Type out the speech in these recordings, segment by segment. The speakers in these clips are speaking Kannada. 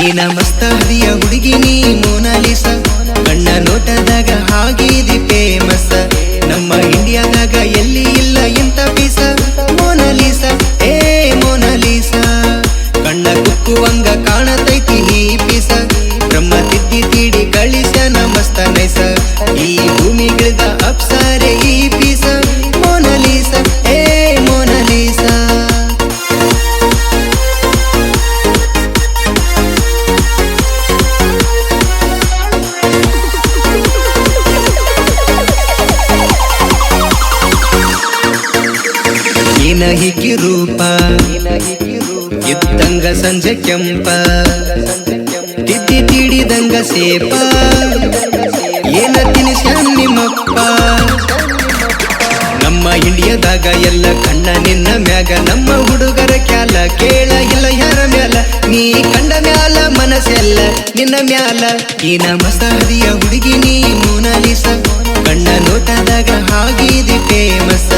ಏನ ಮಸ್ತ ಹರಿಯ ಹುಡುಗಿ ನೀ ಮೋನಾಲಿಸ ಕಣ್ಣ ನೋಟದಾಗ ಹಾಗಿದಿ ಫೇಮಸ್ ನಮ್ಮ ಇಂಡಿಯಾದಾಗ ಎಲ್ಲಿ ಇಲ್ಲ ಇಂತ ಪೀಸ ಮೋನಾಲಿಸ ಏ ಮೋನಾಲಿಸ ಕಣ್ಣ ಕುಕ್ಕುವಂಗ ಕಾಣತೈತಿ ಈ ಪೀಸ ಬ್ರಹ್ಮ ತಿದ್ದಿ ತೀಡಿ ಕಳಿಸ್ಯಾನ ಮಸ್ತ ನೈಸ ಈ ಭೂಮಿಗಿಳಿದ ಅಪ್ಸಾರೆ ಈ ಪೀಸ ಮೋನಾಲಿಸ ಏ ಮೋನಾಲಿಸ ಹಿಕ್ಕಿ ರೂಪ ಇದ್ದಂಗ ಸಂಜೆ ಕೆಂಪ ತಿದ್ದಿ ತೀಡಿದಂಗ ಸೇಪ ಏನ ತಿನಿಸ್ಯಾನ್ ನಿಮ್ಮಪ್ಪ ನಮ್ಮ ಇಂಡಿಯಾದಾಗ ಎಲ್ಲ ಕಣ್ಣ ನಿನ್ನ ಮ್ಯಾಗ ನಮ್ಮ ಹುಡುಗರ ಕ್ಯಾಲ ಕೇಳ ಇಲ್ಲ ಯಾರ ಮ್ಯಾಲ ನೀ ಕಂಡ ಮ್ಯಾಲ ಮನಸ್ಸೆಲ್ಲ ನಿನ್ನ ಮ್ಯಾಲ ಏನ ಮಸ್ತ ಹರಿಯ ಹುಡುಗಿ ನೀ ಮೋನಾಲಿಸ ಕಣ್ಣ ನೋಟದಾಗ ಹಾಗಿದಿ ಫೇಮಸ್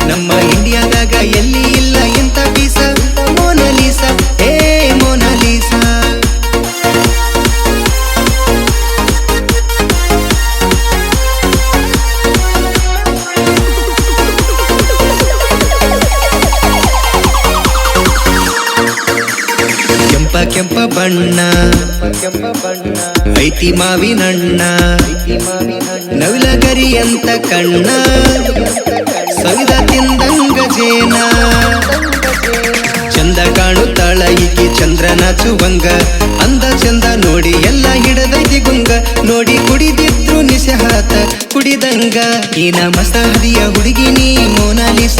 ನಮ್ಮ ಇಂಡಿಯಾದಾಗ ಎಲ್ಲಿ ಇಲ್ಲ ಇಂತ ಪೀಸ ಮೋನಾಲಿಸ ಏ ಮೋನಾಲಿಸ ಕೆಂಪ ಕೆಂಪ ಬಣ್ಣ ಐತಿ ಮಾವಿನಣ್ಣ ನವಿಲಗರಿ ಅಂತ ಕಣ್ಣ ಸವಿದ ತಿಂದಂಗ ಜೇನ ಚಂದ ಕಾಣುತ್ತಾಳ ಈಕಿ ಚಂದ್ರನ ಚುವಂಗ ಅಂದ ಚಂದ ನೋಡಿ ಎಲ್ಲ ಹಿಡದೈತಿ ಗುಂಗ ನೋಡಿ ಕುಡಿದಿದ್ರು ನಿಸೆ ಹಾತ ಕುಡಿದಂಗ ಏನ ಮಸ್ತ ಹರಿಯ ಹುಡುಗಿ ನೀ ಮೋನಾಲಿಸ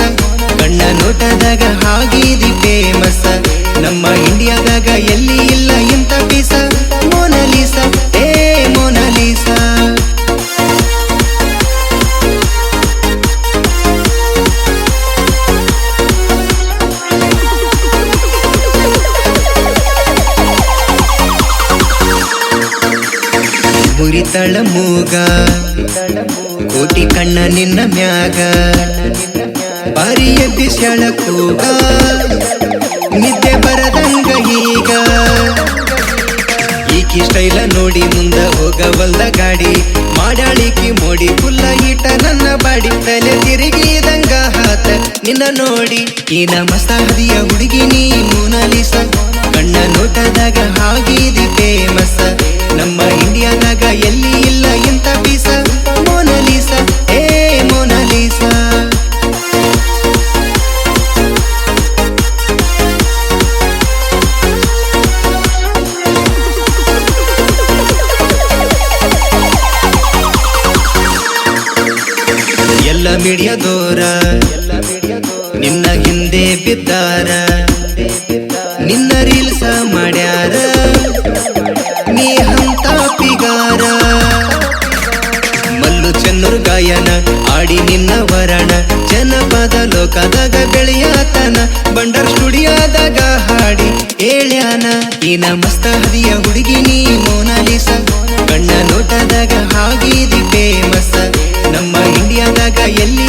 ಕಣ್ಣ ನೋಟದಾಗ ಹಾಗಿದಿ ಫೇಮಸ್ ನಮ್ಮ ಇಂಡಿಯಾದಾಗ ಎಲ್ಲಿ ಇಲ್ಲ ಇಂತ ಪೀಸ ಮೋನಾಲಿಸ ಏ ಮೋನಾಲಿಸ ಮುರಿತಳ ಮೂಗ ಕೋಟಿ ಕಣ್ಣ ನಿನ್ನ ಮ್ಯಾಗ ಬಾರಿ ಎಬ್ಬಿಸ್ಯಾಳ ಕೂಗ ನಿದ್ದೆ ಬರದಂಗ ಈಗ ಈಕಿ ಸ್ಟೈಲ ನೋಡಿ ಮುಂದ ಹೋಗವಲ್ದ ಗಾಡಿ ಮಾಡಾಳಿಕಿ ಮೋಡಿ ಫುಲ್ಲ ಈಟ ನನ್ನ ಬಾಡಿ ತಲೆ ತಿರುಗಿದಂಗ ಹಾತ ನಿನ್ನ ನೋಡಿ ಏನ ಮಸ್ತ ಹರಿಯ ಹುಡುಗಿ ನೀ ಮೋನಾಲಿಸ ಕಣ್ಣ ನೋಟದಾಗ ಹಾಗಿದಿ ಫೇಮಸ್ ನಮ್ಮ ಇಂಡಿಯಾದಾಗ ಎಲ್ಲಿ ಇಲ್ಲ ಇಂತ ಪೀಸ ಮೋನಾಲಿಸ ಏ ಮೋನಾಲಿಸ ಎಲ್ಲ ಮೀಡಿಯಾದೋರ ನಿನ್ನ ಹಿಂದೆ ಬಿದ್ದಾರ ನಿನ್ನ ರೀಲ್ಸ ಮಾಡ್ಯಾರ ನೀ ಹಂತ ಪಿಗಾರ ಮಲ್ಲು ಚೆನ್ನೂರು ಗಾಯನ ಆಡಿ ನಿನ್ನ ವರಣ ಜನಪದ ಲೋಕದಾಗ ಬೆಳೆಯತನ ಬಂಡರ್ ಸ್ಟುಡಿಯೋದಾಗ ಹಾಡಿ ಹೇಳ್ಯಾನ ಏನ ಮಸ್ತ ಹರಿಯ ಹುಡುಗಿ ನೀ ಮೋನಾಲಿಸ ಕಣ್ಣ ನೋಟದಾಗ ಹಾಗಿದಿ ಫೇಮಸ್ ನಮ್ಮ ಇಂಡಿಯಾದಾಗ ಎಲ್ಲಿ